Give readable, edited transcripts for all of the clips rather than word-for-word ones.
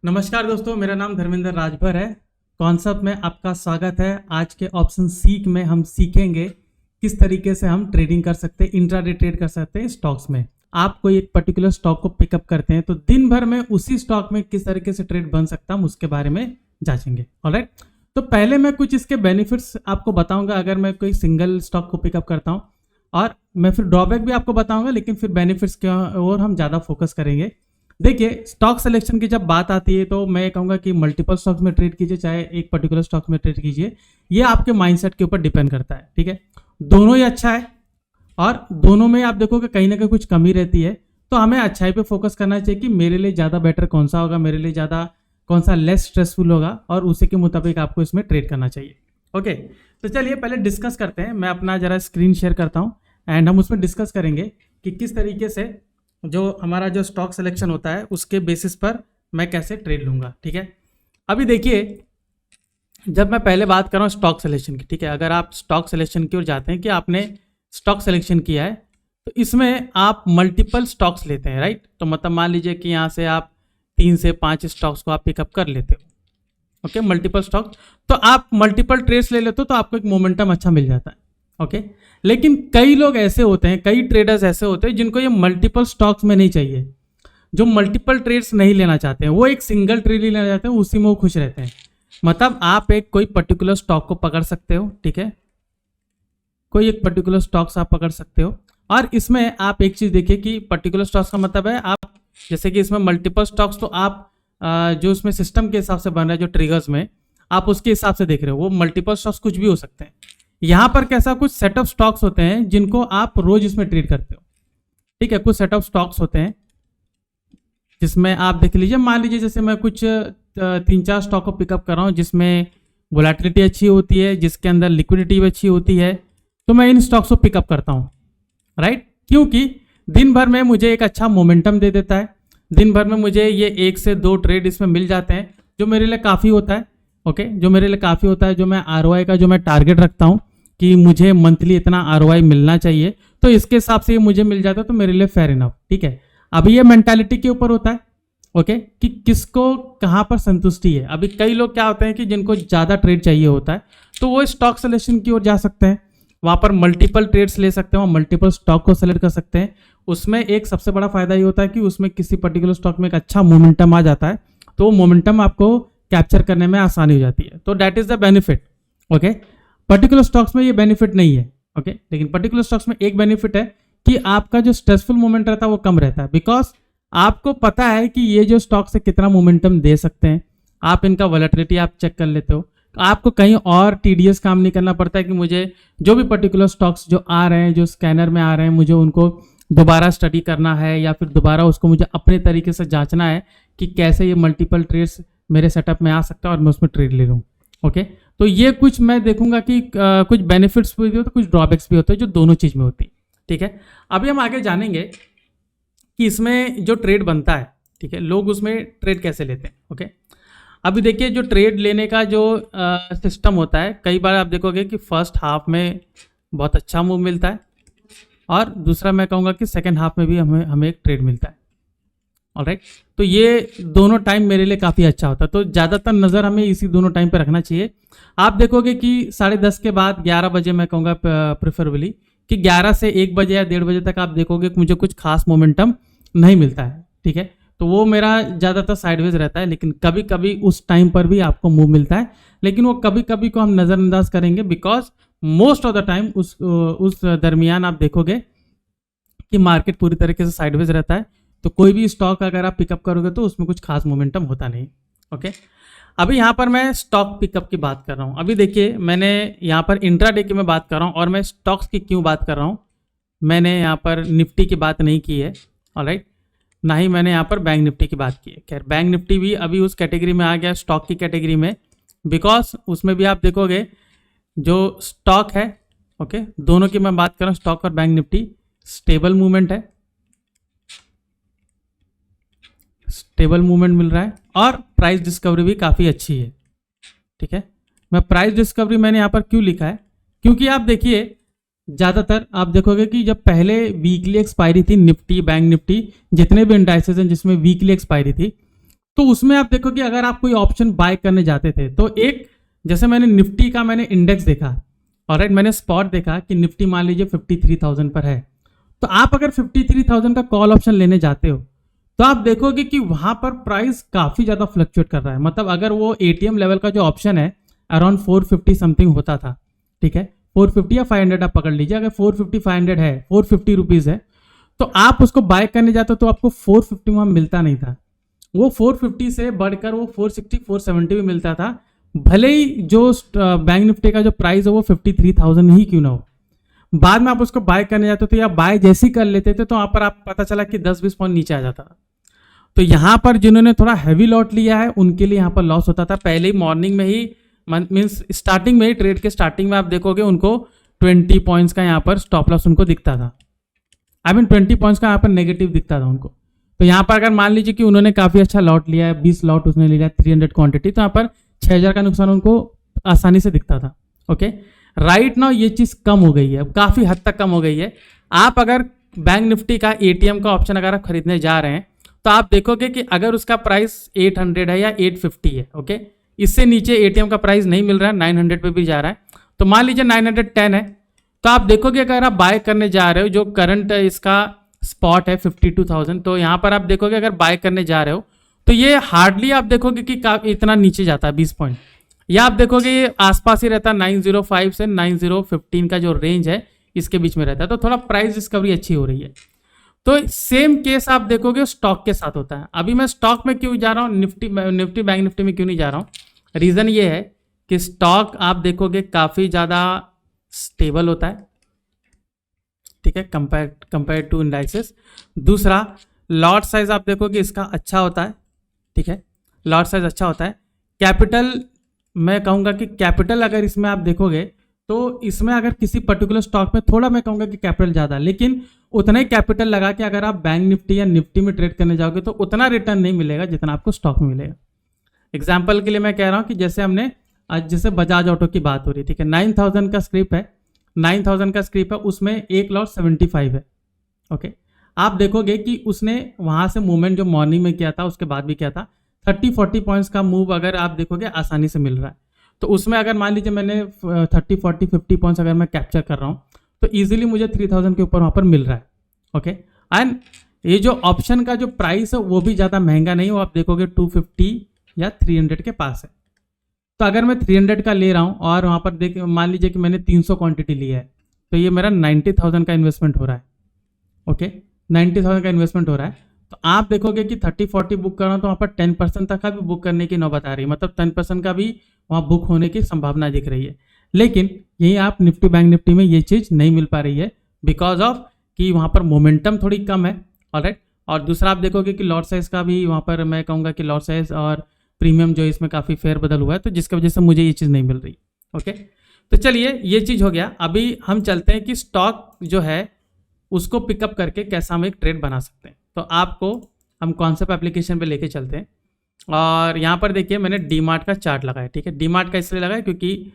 नमस्कार दोस्तों, मेरा नाम धर्मेंद्र राजभर है। कॉन्सेप्ट में आपका स्वागत है। आज के ऑप्शन सीख में हम सीखेंगे किस तरीके से हम ट्रेडिंग कर सकते हैं, इंट्राडे ट्रेड कर सकते हैं स्टॉक्स में। आप कोई एक पर्टिकुलर स्टॉक को पिकअप करते हैं तो दिन भर में उसी स्टॉक में किस तरीके से ट्रेड बन सकता है हम उसके बारे में जांचेंगे। ऑलराइट, तो पहले मैं कुछ इसके बेनिफिट्स आपको बताऊंगा अगर मैं कोई सिंगल स्टॉक को पिकअप करता हूं, और मैं फिर ड्रॉबैक भी आपको बताऊंगा, लेकिन फिर बेनिफिट्स की ओर हम ज़्यादा फोकस करेंगे। देखिए, स्टॉक सिलेक्शन की जब बात आती है तो मैं कहूंगा कि मल्टीपल स्टॉक्स में ट्रेड कीजिए चाहे एक पर्टिकुलर स्टॉक में ट्रेड कीजिए, ये आपके माइंडसेट के ऊपर डिपेंड करता है। ठीक है, दोनों ही अच्छा है और दोनों में आप देखोगे कहीं ना कहीं कुछ कमी रहती है, तो हमें अच्छाई पे फोकस करना चाहिए कि मेरे लिए ज़्यादा बेटर कौन सा होगा, मेरे लिए ज़्यादा कौन सा लेस स्ट्रेसफुल होगा, और उसी के मुताबिक आपको इसमें ट्रेड करना चाहिए। ओके, तो चलिए पहले डिस्कस करते हैं। मैं अपना जरा स्क्रीन शेयर करता हूँ एंड हम उसमें डिस्कस करेंगे कि किस तरीके से जो हमारा जो स्टॉक सिलेक्शन होता है उसके बेसिस पर मैं कैसे ट्रेड लूँगा। ठीक है, अभी देखिए, जब मैं पहले बात कर रहा हूँ स्टॉक सिलेक्शन की, ठीक है, अगर आप स्टॉक सिलेक्शन की ओर जाते हैं कि आपने स्टॉक सिलेक्शन किया है तो इसमें आप मल्टीपल स्टॉक्स लेते हैं, राइट। तो मतलब मान लीजिए कि यहाँ से आप 3 से 5 स्टॉक्स को आप पिकअप कर लेते हो। ओके, मल्टीपल स्टॉक, तो आप मल्टीपल ट्रेड्स ले लेते हो तो आपको एक मोमेंटम अच्छा मिल जाता है। ओके, लेकिन कई लोग ऐसे होते हैं, कई ट्रेडर्स ऐसे होते हैं जिनको ये मल्टीपल स्टॉक्स में नहीं चाहिए, जो मल्टीपल ट्रेड्स नहीं लेना चाहते हैं, वो एक सिंगल ट्रेड ही लेना चाहते हैं, उसी में वो खुश रहते हैं। मतलब आप एक कोई पर्टिकुलर स्टॉक को पकड़ सकते हो, ठीक है, कोई एक पर्टिकुलर स्टॉक्स आप पकड़ सकते हो, और इसमें आप एक चीज देखिए कि पर्टिकुलर स्टॉक्स का मतलब है आप, जैसे कि इसमें मल्टीपल स्टॉक्स, तो आप जो इसमें सिस्टम के हिसाब से बन रहा है, जो ट्रिगर्स में आप उसके हिसाब से देख रहे हो, वो मल्टीपल स्टॉक्स कुछ भी हो सकते हैं। यहाँ पर कैसा कुछ सेट ऑफ स्टॉक्स होते हैं जिनको आप रोज इसमें ट्रेड करते हो। ठीक है, कुछ सेट ऑफ स्टॉक्स होते हैं जिसमें आप देख लीजिए, मान लीजिए जैसे मैं कुछ 3-4 स्टॉक को पिकअप कर रहा हूँ जिसमें वोलेटिलिटी अच्छी होती है, जिसके अंदर लिक्विडिटी अच्छी होती है, तो मैं इन स्टॉक्स को पिकअप करता हूँ, राइट। क्योंकि दिन भर में मुझे एक अच्छा मोमेंटम दे देता है, दिन भर में मुझे ये 1 से 2 ट्रेड इसमें मिल जाते हैं, जो मेरे लिए काफ़ी होता है। ओके, जो मेरे लिए काफ़ी होता है, जो मैं आरओआई का जो मैं टारगेट रखता हूँ कि मुझे मंथली इतना आरओआई मिलना चाहिए, तो इसके हिसाब से ये मुझे मिल जाता है, तो मेरे लिए फेयर इनफ। ठीक है, अभी ये मेंटालिटी के ऊपर होता है, ओके, कि किसको कहाँ पर संतुष्टि है। अभी कई लोग क्या होते हैं कि जिनको ज़्यादा ट्रेड चाहिए होता है तो वो स्टॉक सिलेक्शन की ओर जा सकते हैं, वहाँ पर मल्टीपल ट्रेड्स ले सकते हैं और मल्टीपल स्टॉक को सेलेक्ट कर सकते हैं। उसमें एक सबसे बड़ा फायदा ये होता है कि उसमें किसी पर्टिकुलर स्टॉक में एक अच्छा मोमेंटम आ जाता है, तो वो मोमेंटम आपको कैप्चर करने में आसानी हो जाती है, तो that is the benefit. Okay, particular stocks में ये बेनिफिट नहीं है। ओके, लेकिन पर्टिकुलर स्टॉक्स में एक बेनिफिट है कि आपका जो स्ट्रेसफुल मोमेंट रहता है वो कम रहता है, बिकॉज आपको पता है कि ये जो स्टॉक्स है कितना मोमेंटम दे सकते हैं, आप इनका वोलेटिलिटी आप चेक कर लेते हो, आपको कहीं और टीडीएस काम नहीं करना पड़ता है कि मुझे जो भी पर्टिकुलर स्टॉक्स जो आ रहे हैं, जो स्कैनर में आ रहे हैं, मुझे उनको दोबारा स्टडी करना है या फिर दोबारा उसको मुझे अपने तरीके से जांचना है कि कैसे ये मल्टीपल ट्रेड्स मेरे सेटअप में आ सकता है और मैं उसमें ट्रेड ले लूँ। ओके, तो ये कुछ मैं देखूंगा कि कुछ बेनिफिट्स भी होते हैं, कुछ ड्रॉबैक्स भी होते हैं, जो दोनों चीज़ में होती है। ठीक है, अभी हम आगे जानेंगे कि इसमें जो ट्रेड बनता है, ठीक है, लोग उसमें ट्रेड कैसे लेते हैं। ओके, अभी देखिए, जो ट्रेड लेने का जो सिस्टम होता है, कई बार आप देखोगे कि फर्स्ट हाफ में बहुत अच्छा मूव मिलता है और दूसरा मैं कहूँगा कि सेकंड हाफ में भी हमें एक ट्रेड मिलता है। ऑलराइट, तो ये दोनों टाइम मेरे लिए काफ़ी अच्छा होता है, तो ज़्यादातर नज़र हमें इसी दोनों टाइम पे रखना चाहिए। आप देखोगे कि 10:30 के बाद 11 बजे मैं कहूँगा प्रेफरेबली कि 11 से 1 बजे या 1:30 बजे तक आप देखोगे कि मुझे कुछ खास मोमेंटम नहीं मिलता है। ठीक है, तो वो मेरा ज़्यादातर साइडवेज रहता है, लेकिन कभी कभी उस टाइम पर भी आपको मूव मिलता है, लेकिन वो कभी कभी को हम नज़रअंदाज करेंगे, because most of the time उस दरमियान आप देखोगे कि मार्केट पूरी तरीके से साइडवेज रहता है, तो कोई भी स्टॉक अगर आप पिकअप करोगे तो उसमें कुछ खास मोमेंटम होता नहीं। ओके, अभी यहाँ पर मैं स्टॉक पिकअप की बात कर रहा हूँ। अभी देखिए, मैंने यहाँ पर इंट्राडे की मैं बात कर रहा हूँ, और मैं स्टॉक्स की क्यों बात कर रहा हूँ, मैंने यहाँ पर निफ्टी की बात नहीं की है, ऑलराइट, ना ही मैंने यहाँ पर बैंक निफ्टी की बात की है। खैर, बैंक निफ्टी भी अभी उस कैटेगरी में आ गया, स्टॉक की कैटेगरी में, बिकॉज उसमें भी आप देखोगे जो स्टॉक है, ओके, दोनों की मैं बात कर रहा हूँ, स्टॉक और बैंक निफ्टी, स्टेबल मूवमेंट है, स्टेबल मूवमेंट मिल रहा है, और प्राइस डिस्कवरी भी काफ़ी अच्छी है। ठीक है, मैं प्राइस डिस्कवरी मैंने यहाँ पर क्यों लिखा है, क्योंकि आप देखिए ज़्यादातर आप देखोगे कि जब पहले वीकली एक्सपायरी थी निफ्टी, बैंक निफ्टी, जितने भी इंडाइसेस हैं जिसमें वीकली एक्सपायरी थी, तो उसमें आप देखो कि अगर आप कोई ऑप्शन बाय करने जाते थे तो एक, जैसे मैंने निफ्टी का मैंने इंडेक्स देखा, ऑलराइट, मैंने स्पॉट देखा कि निफ्टी मान लीजिए 53,000 पर है, तो आप अगर 53,000 का कॉल ऑप्शन लेने जाते हो तो आप देखोगे कि वहां पर प्राइस काफी ज्यादा फ्लक्चुएट कर रहा है। मतलब अगर वो एटीएम लेवल का जो ऑप्शन है अराउंड 450 समथिंग होता था, ठीक है, 450 या 500 आप पकड़ लीजिए, अगर 450 500 है, 450 रुपीज है, तो आप उसको बाय करने जाते हो तो आपको 450 वहां मिलता नहीं था, वो 450 से बढ़कर वो 460 470 भी मिलता था, भले ही जो बैंक निफ्टी का जो प्राइस है वो 53,000 ही क्यों ना हो। बाद में आप उसको बाय करने जाते तो या बाय जैसे ही कर लेते थे तो वहां पर आप पता चला कि 10-20 पॉइंट नीचे आ जाता था। तो यहां पर जिन्होंने थोड़ा हैवी लॉट लिया है उनके लिए यहां पर लॉस होता था। पहले ही मॉर्निंग में ही मीन्स स्टार्टिंग में ही, ट्रेड के स्टार्टिंग में आप देखोगे उनको 20 पॉइंट्स का यहाँ पर स्टॉप लॉस उनको दिखता था, आई मीन 20 पॉइंट्स का यहाँ पर नेगेटिव दिखता था उनको। तो यहाँ पर अगर मान लीजिए कि उन्होंने काफी अच्छा लॉट लिया है, 20 लॉट उसने लिया 300 क्वांटिटी, तो यहाँ पर 6,000 का नुकसान उनको आसानी से दिखता था। ओके, राइट नाउ ये चीज कम हो गई है, काफी हद तक कम हो गई है। आप अगर बैंक निफ्टी का एटीएम का ऑप्शन अगर आप खरीदने जा रहे हैं तो आप देखोगे कि अगर उसका प्राइस 800 है या 850 है, ओके, इससे नीचे एटीएम का प्राइस नहीं मिल रहा है, 900 पे भी जा रहा है, तो मान लीजिए 910 है, तो आप देखोगे अगर आप बाय करने जा रहे हो, जो करंट इसका स्पॉट है 52,000, तो यहाँ पर आप देखोगे अगर बाय करने जा रहे हो तो ये हार्डली आप देखोगे कि इतना नीचे जाता है 20 पॉइंट, या आप देखोगे ये आसपास ही रहता है 905 से 9015 का जो रेंज है इसके बीच में रहता है, तो थोड़ा प्राइस डिस्कवरी अच्छी हो रही है। तो सेम केस आप देखोगे स्टॉक के साथ होता है। अभी मैं स्टॉक में क्यों जा रहा हूँ, निफ्टी बैंक निफ्टी में क्यों नहीं जा रहा हूँ, रीजन ये है कि स्टॉक आप देखोगे काफी ज्यादा स्टेबल होता है, ठीक है, कंपेयर टू इंडाइसेस। दूसरा, लॉट साइज आप देखोगे इसका अच्छा होता है, ठीक है, लॉट साइज अच्छा होता है। कैपिटल, मैं कहूंगा कि कैपिटल अगर इसमें आप देखोगे तो इसमें अगर किसी पर्टिकुलर स्टॉक में थोड़ा मैं कहूंगा कि कैपिटल ज्यादा, लेकिन उतना ही कैपिटल लगा के अगर आप बैंक निफ्टी या निफ्टी में ट्रेड करने जाओगे तो उतना रिटर्न नहीं मिलेगा जितना आपको स्टॉक में मिलेगा। एग्जाम्पल के लिए मैं कह रहा हूं कि जैसे हमने आज जैसे बजाज ऑटो की बात हो रही, ठीक है, 9,000 का स्क्रिप है, 9,000 का स्क्रिप है, उसमें एक लॉट 75 है। ओके, आप देखोगे कि उसने वहां से मूवमेंट जो मॉर्निंग में किया था उसके बाद भी किया था, 30-40 पॉइंट्स का मूव अगर आप देखोगे आसानी से मिल रहा है। तो उसमें अगर मान लीजिए मैंने 30-40-50 पॉइंट्स अगर मैं कैप्चर कर रहा हूँ तो इजीली मुझे 3,000 के ऊपर वहां पर मिल रहा है। ओके, एंड ये जो ऑप्शन का जो प्राइस है वो भी ज़्यादा महंगा नहीं हो, आप देखोगे 250 या 300 के पास है। तो अगर मैं 300 का ले रहा हूँ और वहाँ पर देख मान लीजिए कि मैंने 300 क्वांटिटी ली है, तो ये मेरा 90,000 का इन्वेस्टमेंट हो रहा है। ओके, 90,000 का इन्वेस्टमेंट हो रहा है, तो आप देखोगे कि 30-40 बुक कर रहा हूँ तो वहाँ पर 10% तक का भी बुक करने की नौबत आ रही है, मतलब 10% का भी वहाँ बुक होने की संभावना दिख रही है। लेकिन यही आप निफ्टी बैंक निफ्टी में ये चीज़ नहीं मिल पा रही है बिकॉज ऑफ कि वहाँ पर मोमेंटम थोड़ी कम है, ऑलराइट। और दूसरा आप देखोगे कि लॉट साइज का भी वहाँ पर मैं कहूँगा कि लॉट साइज और प्रीमियम जो इसमें काफ़ी फेयर बदल हुआ है, तो जिसकी वजह से मुझे ये चीज़ नहीं मिल रही। ओके, तो चलिए ये चीज़ हो गया। अभी हम चलते हैं कि स्टॉक जो है उसको पिकअप करके कैसा हम एक ट्रेड बना सकते हैं। तो आपको हम कॉन्सेप्ट एप्लीकेशन पे लेके चलते हैं और यहाँ पर देखिए मैंने डीमार्ट का चार्ट लगाया, ठीक है। डीमार्ट का इसलिए लगाया क्योंकि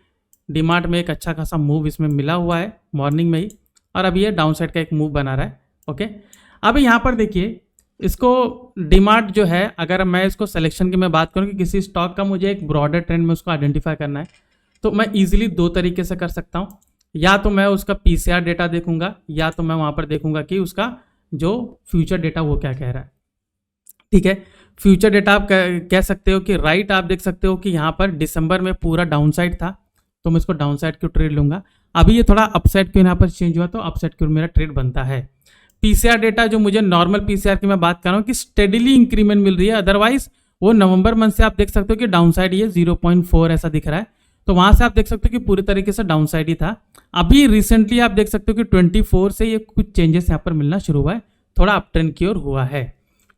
डीमार्ट में एक अच्छा खासा मूव इसमें मिला हुआ है मॉर्निंग में ही, और अभी ये डाउन साइड का एक मूव बना रहा है। ओके, अभी यहाँ पर देखिए इसको डीमार्ट जो है, अगर मैं इसको सिलेक्शन की मैं बात करूँ कि किसी स्टॉक का मुझे एक ब्रॉडर ट्रेंड में उसको आइडेंटिफाई करना है, तो मैं ईजिली दो तरीके से कर सकता हूँ। या तो मैं उसका पीसीआर डेटा देखूंगा, या तो मैं वहाँ पर देखूंगा कि उसका जो फ्यूचर डेटा वो क्या कह रहा है, ठीक है। फ्यूचर डेटा आप कह सकते हो कि राइट, आप देख सकते हो कि यहाँ पर दिसंबर में पूरा डाउन साइड था, तो मैं इसको डाउन साइड क्यों ट्रेड लूंगा। अभी ये थोड़ा अपसाइड क्यों यहाँ पर चेंज हुआ, तो अपसाइड क्यों मेरा ट्रेड बनता है। पीसीआर डेटा जो मुझे नॉर्मल पीसीआर की मैं बात कर रहा हूँ कि स्टेडिली इंक्रीमेंट मिल रही है, अदरवाइज वो नवंबर मंथ से आप देख सकते हो कि डाउन साइड ये 0.4 ऐसा दिख रहा है, तो वहां से आप देख सकते हो कि पूरे तरीके से डाउन साइड ही था। अभी रिसेंटली आप देख सकते हो कि 24 से ये कुछ चेंजेस यहाँ पर मिलना शुरू हुआ है, थोड़ा अप ट्रेंड की ओर हुआ है,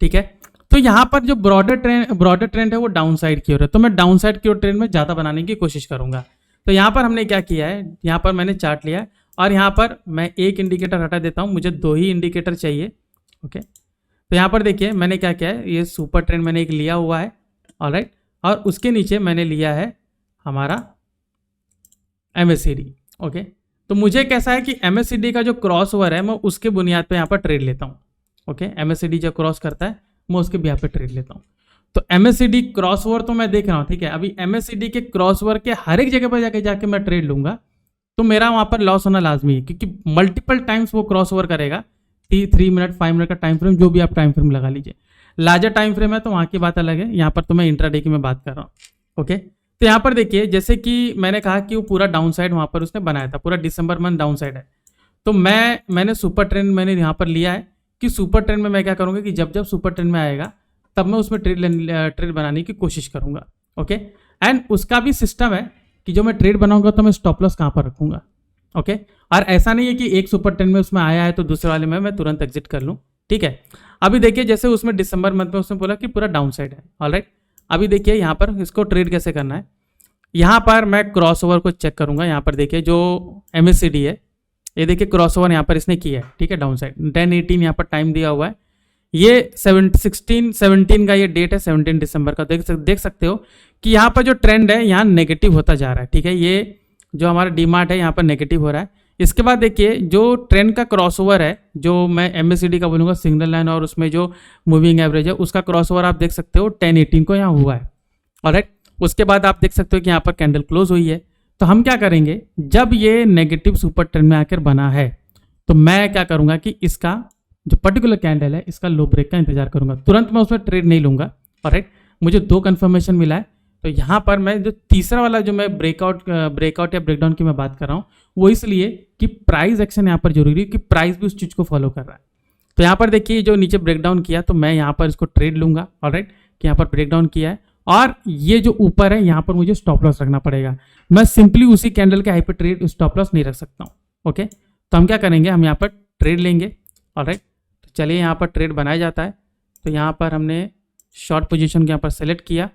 ठीक है। तो यहाँ पर जो ब्रॉडर ट्रेंड है वो डाउन साइड की ओर है, तो मैं डाउन साइड की ओर ट्रेंड में ज्यादा बनाने की कोशिश करूंगा। तो यहाँ पर हमने क्या किया है, यहाँ पर मैंने चार्ट लिया है और यहाँ पर मैं एक इंडिकेटर हटा देता हूँ, मुझे दो ही इंडिकेटर चाहिए। ओके, तो यहाँ पर देखिए मैंने क्या किया है, ये सुपर ट्रेंड मैंने एक लिया हुआ है, ऑलराइट, और उसके नीचे मैंने लिया है हमारा MACD। ओके, तो मुझे कैसा है कि MACD का जो क्रॉस ओवर है मैं उसके बुनियाद पे यहाँ पर ट्रेड लेता हूँ। ओके, MACD जो क्रॉस करता है मैं उसके यहाँ पे ट्रेड लेता हूँ। तो MACD क्रॉसओवर तो मैं देख रहा हूँ, ठीक है। अभी MACD के क्रॉसओवर के हर एक जगह पर जाके मैं ट्रेड लूंगा तो मेरा वहां पर लॉस होना लाजमी है, क्योंकि मल्टीपल टाइम्स वो क्रॉसओवर करेगा। 3 मिनट 5 मिनट का टाइम फ्रेम, जो भी आप टाइम फ्रेम लगा लीजिए। लार्जर टाइम फ्रेम है तो वहां की बात अलग है, यहाँ पर तो मैं इंट्राडे की मैं बात कर रहा हूँ। ओके, तो यहाँ पर देखिए जैसे कि मैंने कहा कि वो पूरा डाउन साइड वहां पर उसने बनाया था, पूरा दिसंबर मंथ डाउन साइड है। तो मैंने सुपर ट्रेंड मैंने यहाँ पर लिया है कि सुपर ट्रेंड में मैं क्या करूँगा कि जब जब सुपर ट्रेंड में आएगा तब मैं उसमें ट्रेड बनाने की कोशिश करूँगा। ओके, एंड उसका भी सिस्टम है कि जो मैं ट्रेड बनाऊंगा तो मैं स्टॉप लॉस कहाँ पर रखूँगा। ओके, और ऐसा नहीं है कि एक सुपर ट्रेंड में उसमें आया है तो दूसरे वाले में मैं तुरंत एग्जिट कर लूँ, ठीक है। अभी देखिए जैसे उसमें दिसंबर मंथ में उसने बोला कि पूरा डाउन साइड है, ऑलराइट। अभी देखिए यहाँ पर इसको ट्रेड कैसे करना है। यहाँ पर मैं क्रॉसओवर को चेक करूंगा। यहाँ पर देखिए जो MACD है, ये देखिए क्रॉसओवर यहाँ पर इसने किया है, ठीक है, डाउन साइड 10-18 यहाँ पर टाइम दिया हुआ है। ये 17 का ये डेट है, 17 दिसंबर का। देख सकते हो कि यहाँ पर जो ट्रेंड है यहाँ नेगेटिव होता जा रहा है, ठीक है। ये जो हमारा डीमार्ट है यहाँ पर नेगेटिव हो रहा है। इसके बाद देखिए जो ट्रेंड का क्रॉसओवर है, जो मैं MACD का बोलूँगा सिग्नल लाइन और उसमें जो मूविंग एवरेज है उसका क्रॉसओवर आप देख सकते हो 10-18 को यहाँ हुआ है, ऑलराइट। उसके बाद आप देख सकते हो कि यहाँ पर कैंडल क्लोज हुई है। तो हम क्या करेंगे, जब ये नेगेटिव सुपर ट्रेंड में आकर बना है तो मैं क्या करूँगा कि इसका जो पर्टिकुलर कैंडल है इसका लो ब्रेक का इंतजार करूँगा। तुरंत मैं उसमें ट्रेड नहीं लूँगा, ऑलराइट। मुझे 2 कन्फर्मेशन मिला है, तो यहाँ पर मैं जो तीसरा वाला जो मैं ब्रेकआउट या ब्रेकडाउन की मैं बात कर रहा हूँ वो इसलिए कि प्राइस एक्शन यहाँ पर जरूरी है, कि प्राइस भी उस चीज़ को फॉलो कर रहा है। तो यहाँ पर देखिए जो नीचे ब्रेकडाउन किया तो मैं यहाँ पर इसको ट्रेड लूँगा, ऑलराइट, कि यहाँ पर ब्रेकडाउन किया है और ये जो ऊपर है यहाँ पर मुझे स्टॉप लॉस रखना पड़ेगा। मैं सिंपली उसी कैंडल के हाई पे ट्रेड स्टॉप लॉस नहीं रख सकता हूँ। ओके, तो हम क्या करेंगे, हम यहाँ पर ट्रेड लेंगे, ऑलराइट। तो चलिए यहाँ पर ट्रेड बनाया जाता है। तो यहाँ पर हमने शॉर्ट पोजीशन को यहाँ पर सेलेक्ट किया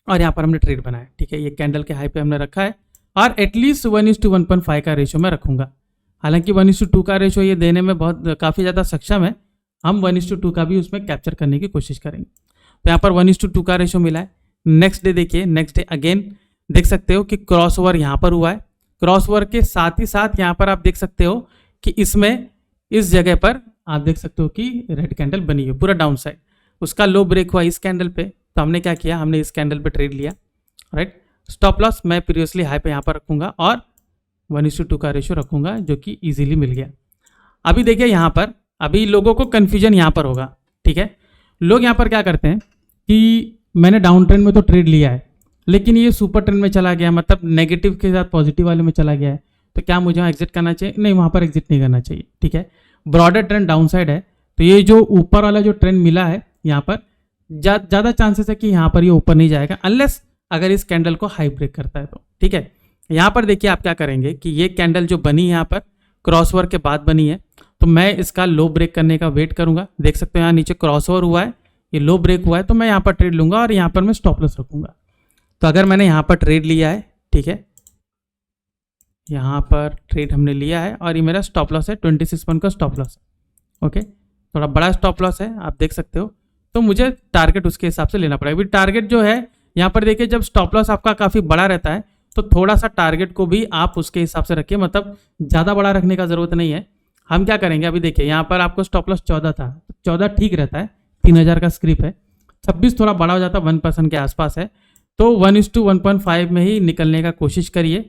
और यहाँ पर हमने ट्रेड बनाया, ठीक है। ये कैंडल के हाई पे हमने रखा है और एटलीस्ट 1:1.5 का रेशो में रखूँगा। हालांकि 1:2 का रेशो ये देने में काफ़ी ज़्यादा सक्षम है, हम 1:2 का भी उसमें कैप्चर करने की कोशिश करेंगे। तो यहाँ पर 1:2 का रेशो मिला है। नेक्स्ट डे देखिए, नेक्स्ट डे अगेन देख सकते हो कि क्रॉसओवर यहाँ पर हुआ है। क्रॉसओवर के साथ ही साथ यहाँ पर आप देख सकते हो कि इसमें इस जगह पर आप देख सकते हो कि रेड कैंडल बनी है पूरा डाउन साइड। उसका लो ब्रेक हुआ इस कैंडल पे, तो हमने क्या किया, हमने इस कैंडल पे ट्रेड लिया, राइट। स्टॉप लॉस मैं प्रीवियसली हाई पे यहाँ पर रखूँगा और 1:2 का रेशो रखूँगा, जो कि ईजिली मिल गया। अभी देखिए यहाँ पर अभी लोगों को कन्फ्यूजन यहाँ पर होगा, ठीक है। लोग यहाँ पर क्या करते हैं कि मैंने डाउन ट्रेंड में तो ट्रेड लिया है लेकिन ये सुपर ट्रेंड में चला गया, मतलब नेगेटिव के साथ पॉजिटिव वाले में चला गया है, तो क्या मुझे वहाँ एग्जिट करना चाहिए? नहीं, वहाँ पर एग्जिट नहीं करना चाहिए, ठीक है। ब्रॉडर ट्रेंड डाउन साइड है, तो ये जो ऊपर वाला जो ट्रेंड मिला है यहाँ पर ज़्यादा चांसेस है कि यहाँ पर ये ऊपर नहीं जाएगा अनलेस अगर इस कैंडल को हाई ब्रेक करता है तो, ठीक है। यहाँ पर देखिए आप क्या करेंगे कि ये कैंडल जो बनी है यहाँ पर क्रॉसओवर के बाद बनी है, तो मैं इसका लो ब्रेक करने का वेट करूँगा। देख सकते हो यहाँ नीचे क्रॉसओवर हुआ है, ये लो ब्रेक हुआ है, तो मैं यहाँ पर ट्रेड लूँगा और यहाँ पर मैं स्टॉप लॉस रखूँगा। तो अगर मैंने यहाँ पर ट्रेड लिया है, ठीक है, यहाँ पर ट्रेड हमने लिया है और ये मेरा स्टॉप लॉस है 26 पॉइंट का स्टॉप लॉस है, ओके। थोड़ा बड़ा स्टॉप लॉस है, आप देख सकते हो, तो मुझे टारगेट उसके हिसाब से लेना पड़ेगा। अभी टारगेट जो है यहाँ पर देखिए, जब स्टॉप लॉस आपका काफ़ी बड़ा रहता है तो थोड़ा सा टारगेट को भी आप उसके हिसाब से रखिए, मतलब ज़्यादा बड़ा रखने का ज़रूरत नहीं है। हम क्या करेंगे, अभी देखिए यहाँ पर आपको स्टॉप लॉस 14 था, 14 ठीक रहता है, 3000 का स्क्रिप है। 26 थोड़ा बड़ा हो जाता है, 1% के आसपास है, तो 1:1.5 में ही निकलने का कोशिश करिए,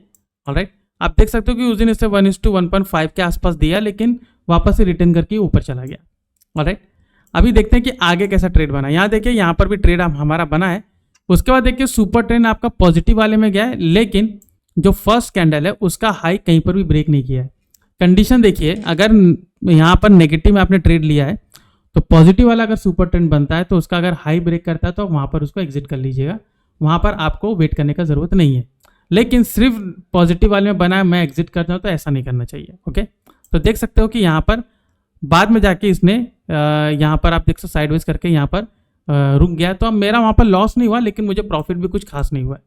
ऑलराइट। आप देख सकते हो कि उस दिन इससे 1:1.5 के आसपास दिया लेकिन वापस से रिटर्न करके ऊपर चला गया, ऑलराइट। अभी देखते हैं कि आगे कैसा ट्रेड बना। यहाँ देखिए यहाँ पर भी ट्रेड हमारा बना है। उसके बाद देखिए सुपर ट्रेंड आपका पॉजिटिव वाले में गया है, लेकिन जो फर्स्ट कैंडल है उसका हाई कहीं पर भी ब्रेक नहीं किया है। कंडीशन देखिए, अगर यहाँ पर नेगेटिव में आपने ट्रेड लिया है तो पॉजिटिव वाला अगर सुपर ट्रेंड बनता है तो उसका अगर हाई ब्रेक करता है तो वहाँ पर उसको एग्जिट कर लीजिएगा, वहाँ पर आपको वेट करने का ज़रूरत नहीं है। लेकिन सिर्फ पॉजिटिव वाले में बना है मैं एग्जिट करता हूँ, तो ऐसा नहीं करना चाहिए, ओके। तो देख सकते हो कि यहाँ पर बाद में जाके इसने यहाँ पर आप देख सकते साइडवेज करके यहाँ पर रुक गया, तो अब मेरा वहाँ पर लॉस नहीं हुआ लेकिन मुझे प्रॉफिट भी कुछ खास नहीं हुआ,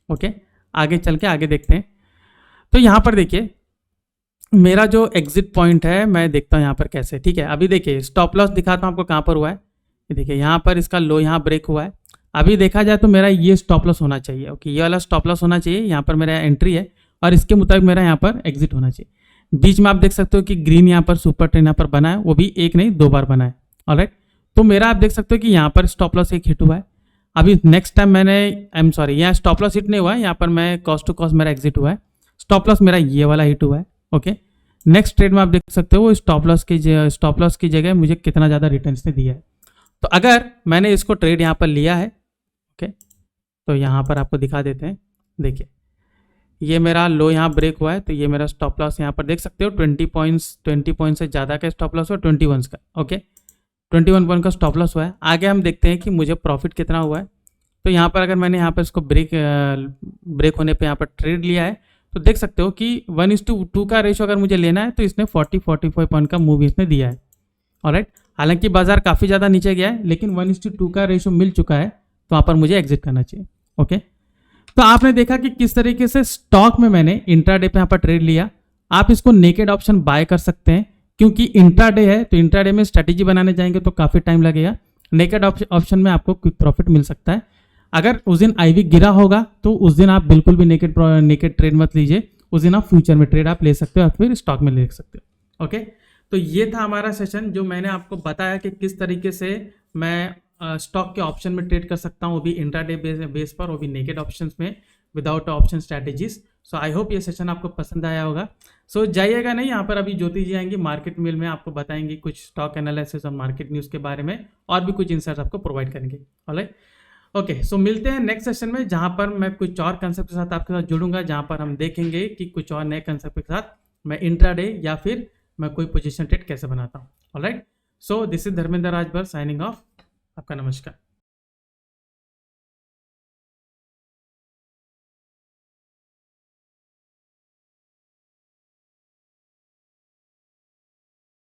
ओके। आगे चल के आगे देखते हैं। तो यहाँ पर देखिए मेरा जो एग्जिट पॉइंट है मैं देखता हूँ यहाँ पर कैसे, ठीक है। अभी देखिए स्टॉप लॉस दिखाता हूँ आपको कहाँ पर हुआ है, ये देखिए यहाँ पर इसका लो यहाँ ब्रेक हुआ है। अभी देखा जाए तो मेरा ये स्टॉप लॉस होना चाहिए, ओके, ये वाला स्टॉप लॉस होना चाहिए, यहाँ पर मेरा एंट्री है और इसके मुताबिक मेरा यहाँ पर एग्जिट होना चाहिए। बीच में आप देख सकते हो कि ग्रीन यहाँ पर सुपर ट्रेंड यहाँ पर बना है, वो भी एक नहीं 2 बार बना है, ऑलराइट। तो मेरा आप देख सकते हो कि यहाँ पर स्टॉप लॉस एक हिट हुआ है, अभी नेक्स्ट टाइम मैंने आई एम सॉरी, यहाँ स्टॉप लॉस हिट नहीं हुआ है, यहाँ पर मैं कॉस्ट टू कॉस्ट मेरा एग्जिट हुआ है, स्टॉप लॉस मेरा ये वाला हिट हुआ है। ओके, नेक्स्ट ट्रेड में आप देख सकते हो स्टॉप लॉस की जगह मुझे कितना ज़्यादा रिटर्न ने दिया है। तो अगर मैंने इसको ट्रेड यहाँ पर लिया है, ओके, तो यहाँ पर आपको दिखा देते हैं। देखिए ये मेरा लो यहाँ ब्रेक हुआ है, तो ये मेरा स्टॉप लॉस यहाँ पर देख सकते हो 20 पॉइंट से ज़्यादा का स्टॉप लॉस हुआ, 21 का। ओके, 21 पॉइंट का स्टॉप लॉस हुआ है। आगे हम देखते हैं कि मुझे प्रॉफिट कितना हुआ है। तो यहाँ पर अगर मैंने यहाँ पर इसको ब्रेक होने पे यहाँ पर ट्रेड लिया है, तो देख सकते हो कि 1:2 का रेशो अगर मुझे लेना है तो इसने 40-45 पॉइंट का मूव इसने दिया है। ऑलराइट, हालांकि बाजार काफ़ी ज़्यादा नीचे गया है, लेकिन 1:2 का रेशो मिल चुका है, तो वहाँ पर मुझे एग्जिट करना चाहिए। ओके, तो आपने देखा कि किस तरीके से स्टॉक में मैंने इंट्राडे पे यहाँ पर ट्रेड लिया। आप इसको नेकेड ऑप्शन बाय कर सकते हैं, क्योंकि इंट्राडे है तो इंट्राडे में स्ट्रैटेजी बनाने जाएंगे तो काफ़ी टाइम लगेगा। नेकेड ऑप्शन में आपको क्विक प्रॉफिट मिल सकता है। अगर उस दिन आईवी गिरा होगा तो उस दिन आप बिल्कुल भी नेकेड ट्रेड मत लीजिए, उस दिन आप फ्यूचर में ट्रेड आप ले सकते हो या फिर स्टॉक में ले सकते हो। ओके, तो ये था हमारा सेशन जो मैंने आपको बताया कि किस तरीके से मैं स्टॉक के ऑप्शन में ट्रेड कर सकता हूँ, वो भी इंट्राडे बेस पर, वो भी नेकेड ऑप्शंस में without option strategies. So I hope ये सेशन आपको पसंद आया होगा। सो जाइएगा नहीं, यहाँ पर अभी ज्योति जी आएंगी मार्केट मिल में, आपको बताएंगे कुछ स्टॉक एनालिसिस और मार्केट न्यूज़ के बारे में, और भी कुछ इंसाइट्स आपको प्रोवाइड करेंगे। ऑलराइट, ओके, सो मिलते हैं नेक्स्ट सेशन में, जहाँ पर मैं कुछ और कंसेप्ट के साथ आपके साथ जुड़ूंगा, जहाँ पर हम देखेंगे कि कुछ और नए कंसेप्ट के साथ मैं इंट्राडे या फिर मैं कोई पोजीशन ट्रेड कैसे बनाता हूँ। Alright, so this is Dharmendra Rajbhar signing off. आपका नमस्कार।